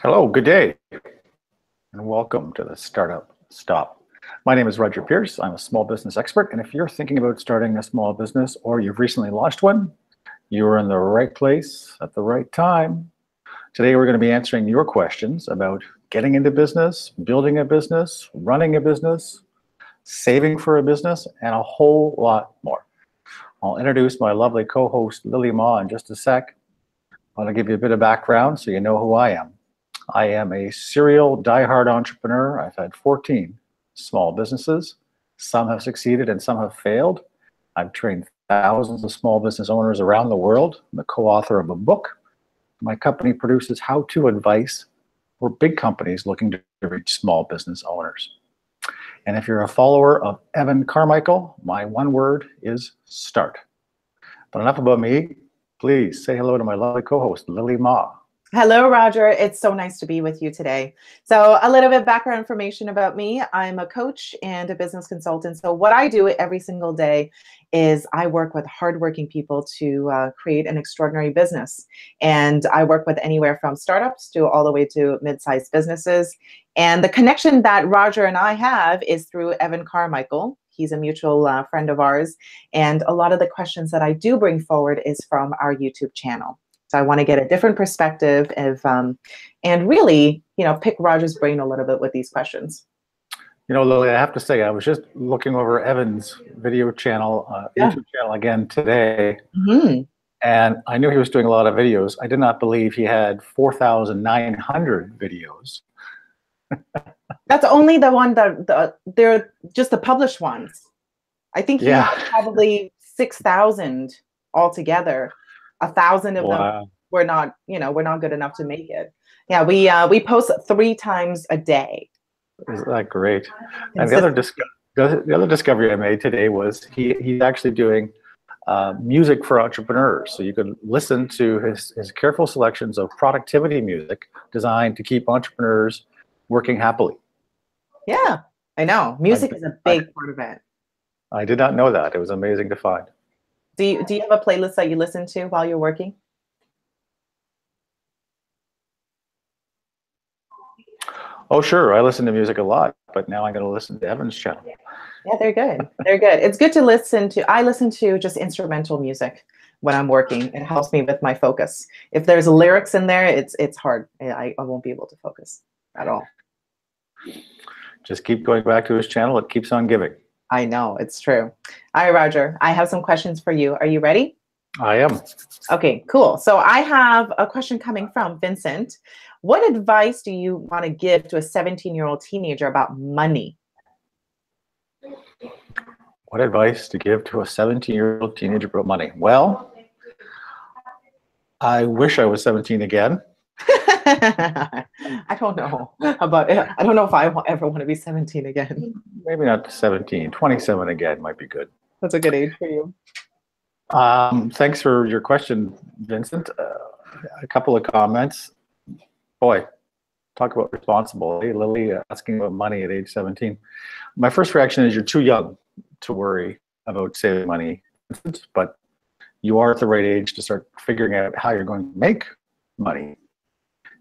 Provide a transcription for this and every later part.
Hello, good day, and welcome to the Startup Stop. My name is Roger Pierce. I'm a small business expert, and if you're thinking about starting a small business or you've recently launched one, you are in the right place at the right time. Today, we're going to be answering your questions about getting into business, building a business, running a business, saving for a business, and a whole lot more. I'll introduce my lovely co-host, Lily Ma, in just a sec. I want to give you a bit of background so you know who I am. I am a serial die-hard entrepreneur. I've had 14 small businesses. Some have succeeded and some have failed. I've trained thousands of small business owners around the world. I'm the co-author of a book. My company produces how-to advice for big companies looking to reach small business owners. And if you're a follower of Evan Carmichael, my one word is start. But enough about me. Please say hello to my lovely co-host, Lily Ma. Hello, Roger. It's so nice to be with you today. So a little bit of background information about me. I'm a coach and a business consultant. So what I do every single day is I work with hardworking people to create an extraordinary business. And I work with anywhere from startups to all the way to mid-sized businesses. And the connection that Roger and I have is through Evan Carmichael. He's a mutual friend of ours. And a lot of the questions that I do bring forward is from our YouTube channel. So I want to get a different perspective of, and really, pick Roger's brain a little bit with these questions. Lily, I have to say, I was just looking over Evan's video channel, YouTube channel again today, and I knew he was doing a lot of videos. I did not believe he had 4,900 videos. That's only the one that they're just the published ones. I think he has probably 6,000 altogether. 1,000 of them were not, we're not good enough to make it. Yeah, we post 3 times a day. Isn't that great? And the other discovery I made today was he's actually doing music for entrepreneurs. So you can listen to his careful selections of productivity music designed to keep entrepreneurs working happily. Yeah, I know. Music is a big part of it. I did not know that. It was amazing to find. Do you have a playlist that you listen to while you're working? Oh, sure. I listen to music a lot, but now I'm going to listen to Evan's channel. Yeah, they're good. They're good. It's good to listen to. I listen to just instrumental music when I'm working. It helps me with my focus. If there's lyrics in there, it's hard. I won't be able to focus at all. Just keep going back to his channel. It keeps on giving. I know, it's true. All right, Roger, I have some questions for you. Are you ready? I am. Okay, cool. So I have a question coming from Vincent. What advice do you want to give to a 17-year-old teenager about money? What advice to give to a 17-year-old teenager about money? Well, I wish I was 17 again. I don't know about it. I don't know if I ever want to be 17 again. Maybe not 17. 27 again might be good. That's a good age for you. Thanks for your question, Vincent. A couple of comments. Boy, talk about responsibility. Lily asking about money at age 17. My first reaction is you're too young to worry about saving money, but you are at the right age to start figuring out how you're going to make money.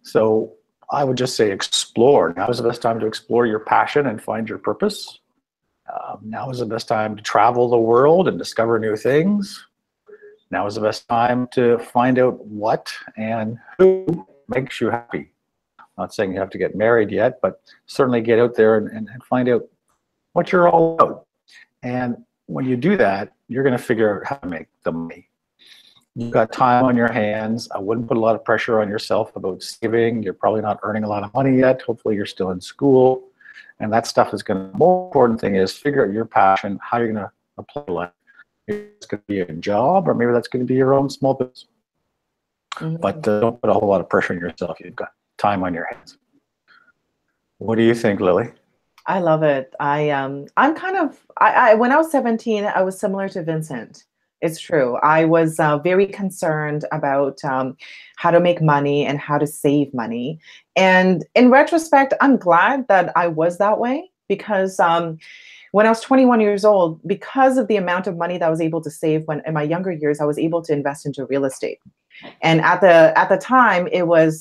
So I would just say explore. Now is the best time to explore your passion and find your purpose. Now is the best time to travel the world and discover new things. Now is the best time to find out what and who makes you happy. I'm not saying you have to get married yet, but certainly get out there and find out what you're all about. And when you do that, you're going to figure out how to make the money. You've got time on your hands. I wouldn't put a lot of pressure on yourself about saving. You're probably not earning a lot of money yet. Hopefully you're still in school. And that stuff is going to, the more important thing is figure out your passion, how you're going to apply life. It's going to be a job, or maybe that's going to be your own small business. But don't put a whole lot of pressure on yourself. You've got time on your hands. What do you think, Lily? I love it. I'm kind of, when I was 17, I was similar to Vincent. It's true. I was very concerned about how to make money and how to save money. And in retrospect, I'm glad that I was that way, because when I was 21 years old, because of the amount of money that I was able to save when in my younger years, I was able to invest into real estate. And at the time, it was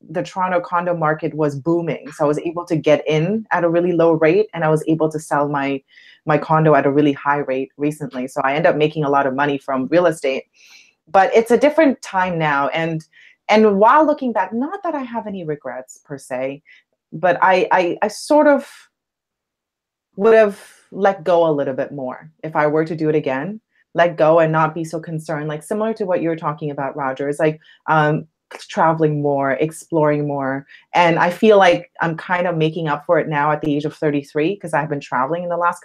the Toronto condo market was booming. So I was able to get in at a really low rate, and I was able to sell my condo at a really high rate recently. So I end up making a lot of money from real estate. But it's a different time now. And while looking back, not that I have any regrets per se, but I sort of would have let go a little bit more if I were to do it again. Let go and not be so concerned, like similar to what you're talking about, Roger. It's like traveling more, exploring more. And I feel like I'm kind of making up for it now at the age of 33, because I've been traveling in the last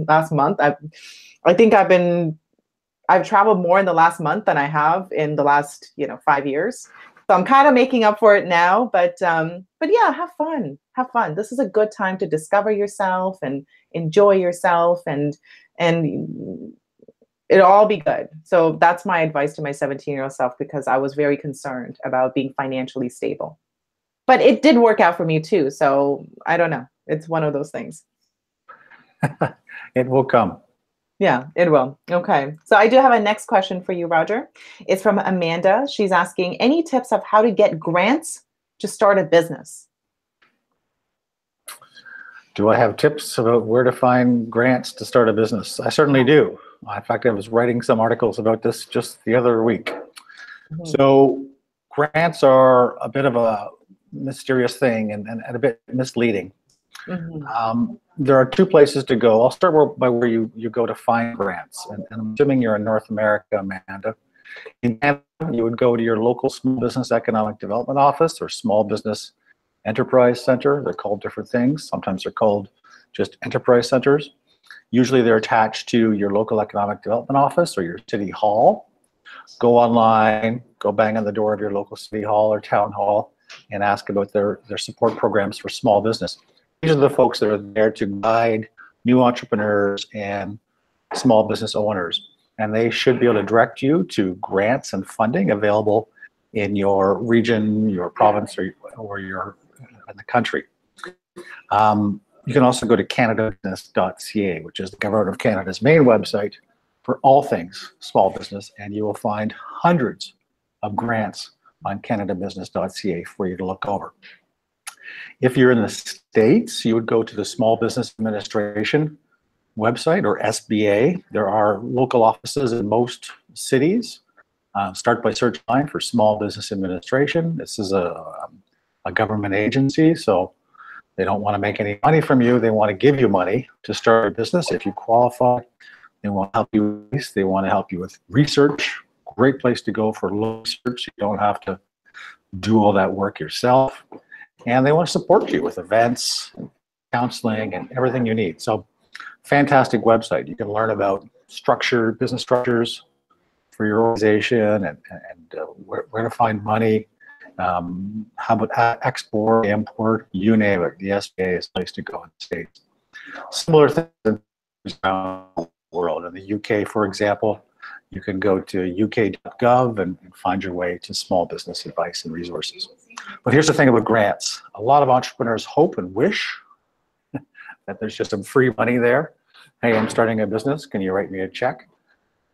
last month. I think I've traveled more in the last month than I have in the last 5 years. So I'm kind of making up for it now, but yeah, have fun. Have fun. This is a good time to discover yourself and enjoy yourself, and it'll all be good. So that's my advice to my 17-year-old self, because I was very concerned about being financially stable. But it did work out for me too. So I don't know. It's one of those things. It will come. Yeah, it will. Okay. So I do have a next question for you, Roger. It's from Amanda. She's asking, any tips of how to get grants to start a business? Do I have tips about where to find grants to start a business? I certainly do. In fact, I was writing some articles about this just the other week. Mm-hmm. So grants are a bit of a mysterious thing and a bit misleading. Mm-hmm. There are two places to go. I'll start by where you go to find grants. And I'm assuming you're in North America, Amanda. In Canada, you would go to your local Small Business Economic Development Office or Small Business Enterprise Center. They're called different things. Sometimes they're called just enterprise centers. Usually they're attached to your local economic development office or your city hall. Go online, go bang on the door of your local city hall or town hall and ask about their support programs for small business. These are the folks that are there to guide new entrepreneurs and small business owners. And they should be able to direct you to grants and funding available in your region, your province, or your in the country. You can also go to canadabusiness.ca, which is the Government of Canada's main website for all things small business, and you will find hundreds of grants on canadabusiness.ca for you to look over. If you're in the States, you would go to the Small Business Administration website, or SBA. There are local offices in most cities. Start by search line for Small Business Administration. This is a government agency, so they don't want to make any money from you. They want to give you money to start a business if you qualify. They want to help you. They want to help you with research. Great place to go for research. You don't have to do all that work yourself. And they want to support you with events, counseling, and everything you need. So fantastic website. You can learn about business structures for your organization and where to find money. How about export, import, you name it. The SBA is a place to go in the States. Similar things around the world. In the UK, for example, you can go to uk.gov and find your way to small business advice and resources. But here's the thing about grants. A lot of entrepreneurs hope and wish that there's just some free money there. Hey, I'm starting a business. Can you write me a check?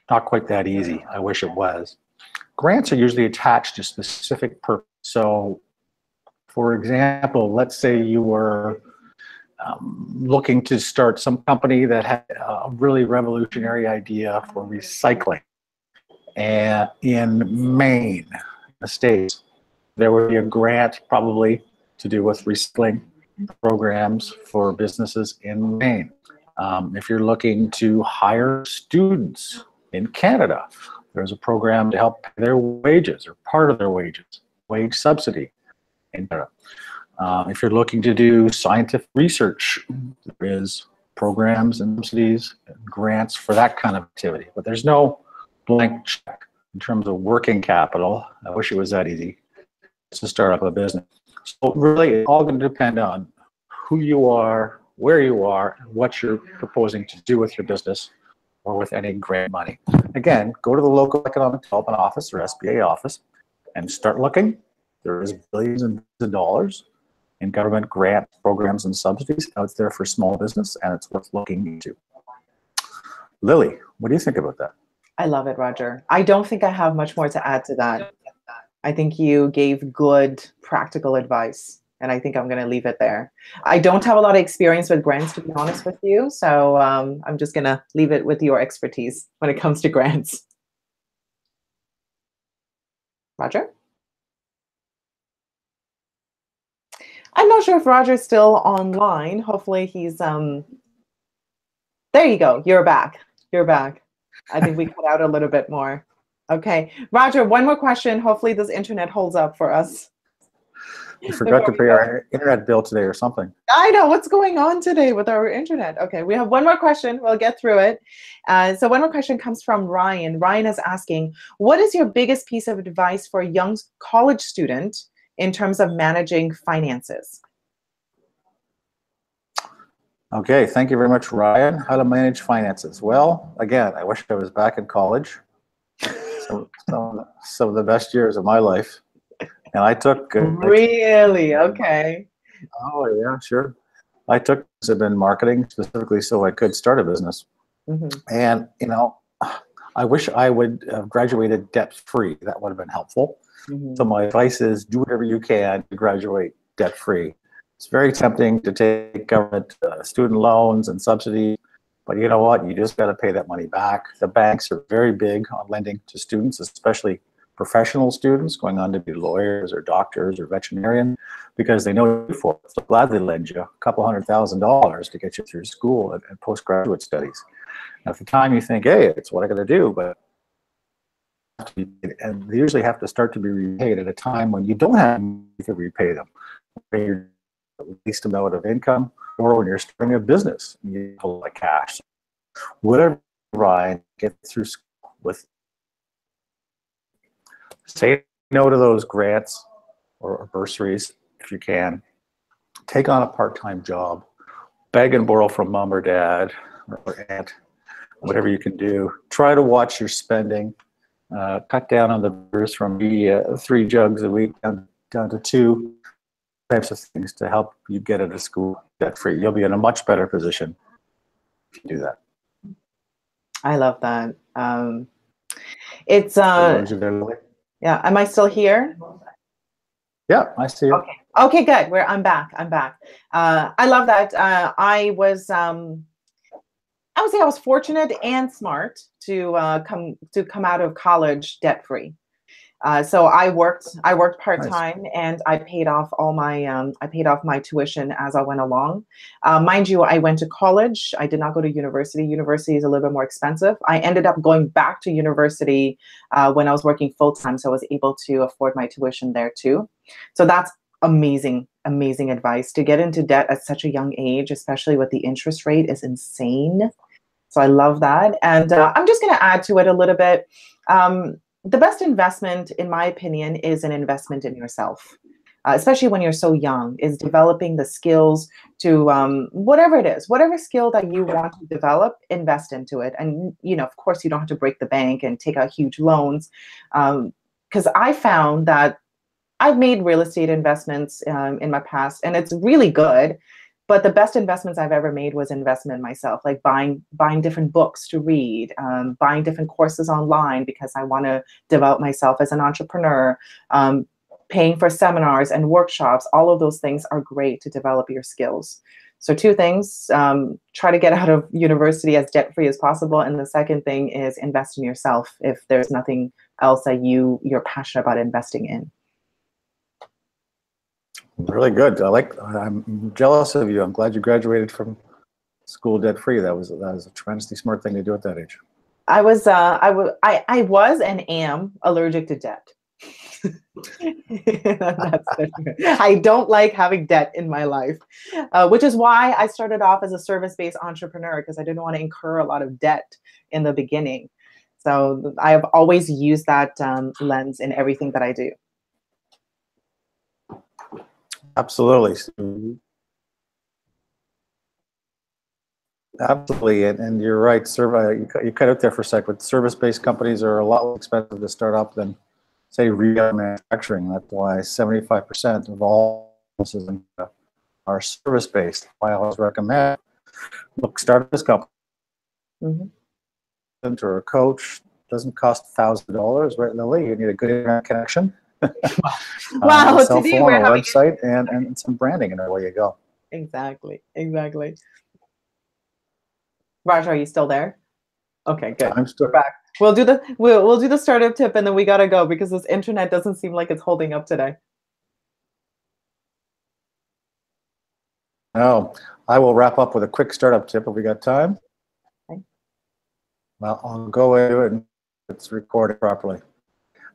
Not quite that easy. I wish it was. Grants are usually attached to specific purpose. So, for example, let's say you were looking to start some company that had a really revolutionary idea for recycling. And in Maine, the States, there would be a grant probably to do with recycling programs for businesses in Maine. If you're looking to hire students in Canada, there's a program to help pay their wages or part of their wages, wage subsidy in Canada. If you're looking to do scientific research, there is programs and subsidies and grants for that kind of activity. But there's no blank check in terms of working capital. I wish it was that easy to start up a business. So really, it's all going to depend on who you are, where you are, and what you're proposing to do with your business or with any grant money. Again, go to the local economic development office or SBA office and start looking. There is billions and billions of dollars in government grant programs and subsidies out there for small business, and it's worth looking into. Lily, what do you think about that? I love it, Roger. I don't think I have much more to add to that. I think you gave good practical advice, and I think I'm going to leave it there. I don't have a lot of experience with grants, to be honest with you, so I'm just going to leave it with your expertise when it comes to grants. Roger? I'm not sure if Roger's still online. Hopefully he's there you go. You're back. You're back. I think we cut out a little bit more. Okay. Roger, one more question. Hopefully this internet holds up for us. You forgot to pay our internet bill today or something. I know. What's going on today with our internet? Okay, we have one more question. We'll get through it. So one more question comes from Ryan. Ryan is asking, what is your biggest piece of advice for a young college student in terms of managing finances? Okay, thank you very much, Ryan. How to manage finances? Well, again, I wish I was back in college. Some of the best years of my life. And I took... Really? Okay. Oh, yeah, sure. I took in marketing specifically so I could start a business. Mm-hmm. And, you know, I wish I would have graduated debt-free. That would have been helpful. Mm-hmm. So my advice is do whatever you can to graduate debt-free. It's very tempting to take government student loans and subsidies, but you know what? You just got to pay that money back. The banks are very big on lending to students, especially professional students going on to be lawyers or doctors or veterinarians, because they know you for it. They'll gladly lend you a couple $100,000 to get you through school and postgraduate studies. Now, at the time you think, hey, it's what I got to do, but and they usually have to start to be repaid at a time when you don't have to repay them. When you're the least amount of income, or when you're starting a business, you have like cash. Whatever, Ryan, get through school with. Say no to those grants or bursaries if you can. Take on a part-time job. Beg and borrow from mom or dad or aunt, whatever you can do. Try to watch your spending. Cut down on the beers from 3 jugs a week down to 2 types of things to help you get out of school debt-free. You'll be in a much better position if you do that. I love that. It's yeah. Am I still here? Yeah, I see you. Okay. Okay, good. I'm back. I'm back. I love that. I would say I was fortunate and smart to come out of college debt free. So I worked part-time. Nice. And I paid off all my tuition as I went along. Mind you, I went to college. I did not go to university. University is a little bit more expensive. I ended up going back to university when I was working full-time, so I was able to afford my tuition there too. So that's amazing advice. To get into debt at such a young age, especially with the interest rate, is insane. So I love that. And I'm just going to add to it a little bit. The best investment, in my opinion, is an investment in yourself, especially when you're so young, is developing the skills to whatever it is, whatever skill that you want to develop, invest into it. And, you know, of course, you don't have to break the bank and take out huge loans. Because I found that I've made real estate investments in my past, and it's really good. But the best investments I've ever made was investment in myself, like buying different books to read, buying different courses online because I want to develop myself as an entrepreneur, paying for seminars and workshops. All of those things are great to develop your skills. So 2 things, try to get out of university as debt-free as possible. And the second thing is invest in yourself if there's nothing else that you're passionate about investing in. Really good. I'm jealous of you. I'm glad you graduated from school debt-free. That was a tremendously smart thing to do at that age. I was and am allergic to debt. I don't like having debt in my life, which is why I started off as a service-based entrepreneur, because I didn't want to incur a lot of debt in the beginning. So I have always used that lens in everything that I do. Absolutely. Absolutely, and you're right. You cut out there for a sec, but service-based companies are a lot less expensive to start up than, say, retail manufacturing. That's why 75% of all businesses are service-based. I always recommend, look, start this company. Mm-hmm. Or a coach doesn't cost $1,000, right, Lily? You need a good internet connection Wow, cell today phone, we're a having website, and some branding, and away you go. exactly. Raj, are you still there? Okay, good. I'm still We're back. We'll do the startup tip and then we gotta go because this internet doesn't seem like it's holding up today. No, I will wrap up with a quick startup tip if we got time. Okay. Well, I'll go into it and it's recorded properly.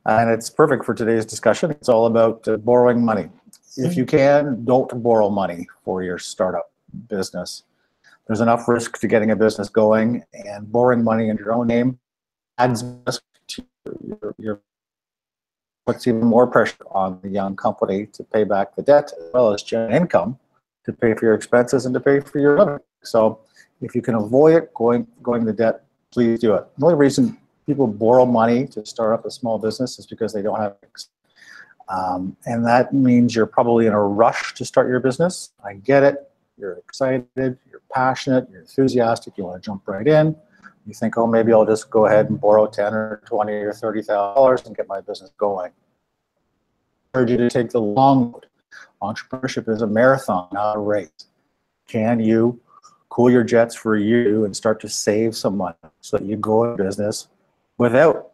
And it's perfect for today's discussion. It's all about borrowing money. If you can, don't borrow money for your startup business. There's enough risk to getting a business going, and borrowing money in your own name adds risk to your puts even more pressure on the young company to pay back the debt as well as generate income to pay for your expenses and to pay for your living. So if you can avoid it, going the debt, please do it. The only reason people borrow money to start up a small business is because they don't have and that means you're probably in a rush to start your business. I get it. You're excited, you're passionate, you're enthusiastic, you want to jump right in. You think, oh, maybe I'll just go ahead and borrow 10 or 20 or $30,000 and get my business going. I urge you to take the long road. Entrepreneurship is a marathon, not a race. Can you cool your jets for a year and start to save some money so that you go into business without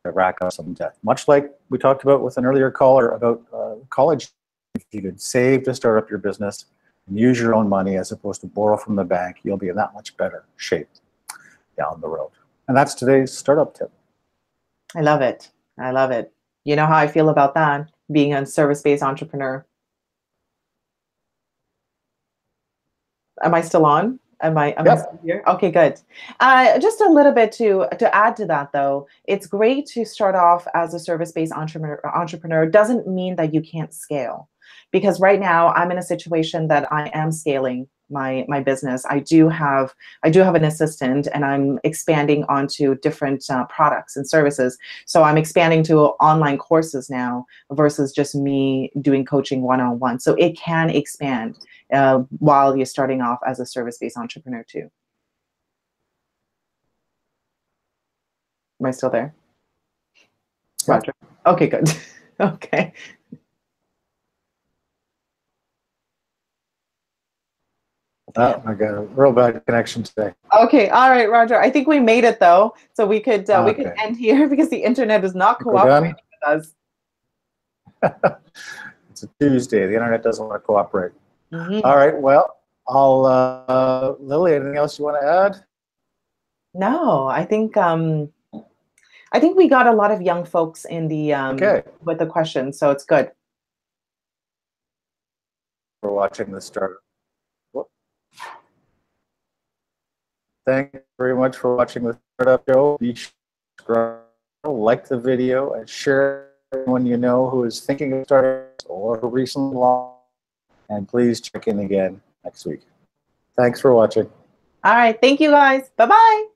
rack up some debt? Much like we talked about with an earlier caller about college, if you could save to start up your business and use your own money as opposed to borrow from the bank, you'll be in that much better shape down the road. And that's today's startup tip. I love it. I love it. You know how I feel about that, being a service-based entrepreneur. Am I still on? Am I still here? Okay, good. Just a little bit to add to that, though, it's great to start off as a service-based entrepreneur. Doesn't mean that you can't scale, because right now I'm in a situation that I am scaling my business. I do have an assistant, and I'm expanding onto different products and services. So I'm expanding to online courses now versus just me doing coaching one-on-one. So it can expand while you're starting off as a service-based entrepreneur too. Am I still there? Yeah. Roger. Okay, good. Okay. I got a real bad connection today. Okay, all right, Roger. I think we made it though, so we could end here because the internet is not cooperating with us. It's a Tuesday. The internet doesn't want to cooperate. All right. Well, I'll Lily. Anything else you want to add? No, I think we got a lot of young folks in the with the questions, so it's good. For watching the startup. Thank you very much for watching the Startup Show. Be sure to like the video and share it with anyone you know who is thinking of starting or who recently launched. And please check in again next week. Thanks for watching. All right. Thank you, guys. Bye-bye.